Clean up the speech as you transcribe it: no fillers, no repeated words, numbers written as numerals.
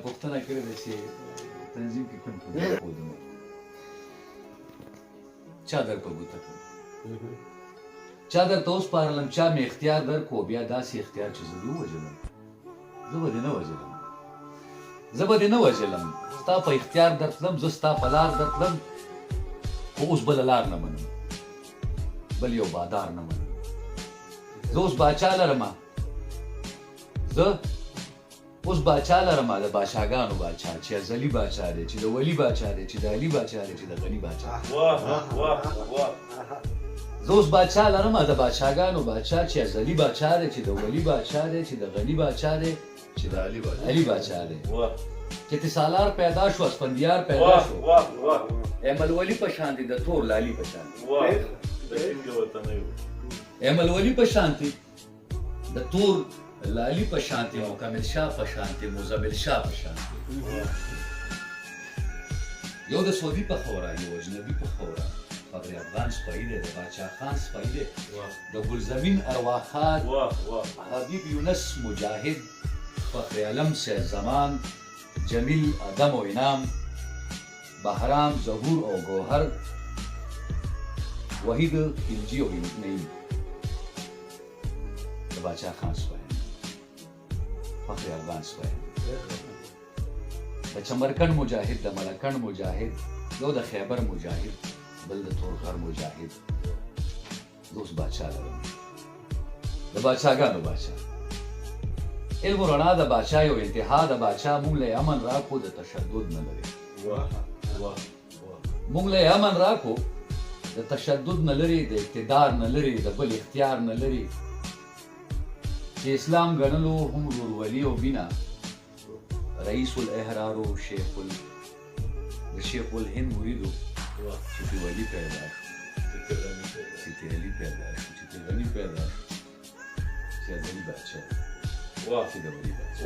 پوښتنه کړې ده چې تنظیم کې کوم ودونه چا در په ګوته کړ چا درته وسپارلم چا مې اختیار درکړو بیا داسې اختیار چې زه دې ووژلم زه به دې نه وژلم زه به دې نه وژلم ستا په اختیار درتلم زه ستا په لار درتلم خو اوس بله لار نه منم بل یو بادار نه منم زه اوس باچا لرمه زه اوس باچا لرمه د باچاګانو باچا چې ازلي باچا دی چې د ولي باچا دی چې د علي باچا دی چې د غني باچا زه اوس باچا لرمه د باچاګانو باچا چې ازلي باچا دی چې د ولي باچا دی چې د غني باچا دی چې د علي باچا دی چې اتصالار پیدا شو اسفندیار پیدا شو احمد ولی په شان دی د تور لالي په شان احمد ولی په شان دی د تور لالی په شانتي مکمل شاه په شانتي مزمل شاه په شانتي یو د سعودي په خوره یو اجنبي په خوره فخر افغان سپایی دی د باچا خان سپایی دی د ګلزمین ارواخان حبیب یونس مجاهد فخر علم سید زمان جمیل ادم و انام بهرام ظهور او گوهر وحید خلجی او نعیم د باچا خان سپایی فخر افغان سپایی د چمرکن مجاهد د ملکن مجاهد یو د خیبر مجاهد بل د تورغر مجاهد دوس باچا لرم د باچاګانو باچا علم و رڼا د باچا یو انتها د باچا مونږ له امن راکو د تشدد نه لري مونږ له امن راکو د تشدد نه لري د اقتدار نه لري د بل اختیار نه لري چې اسلام ګڼلو هم ورولي او بینا رئیس الاحرار و شیخ الهند مریدو چې په ولي پیدا شو چې علي پیدا شو چې غني پیدا شو چې علي باچا چې د ولي باچا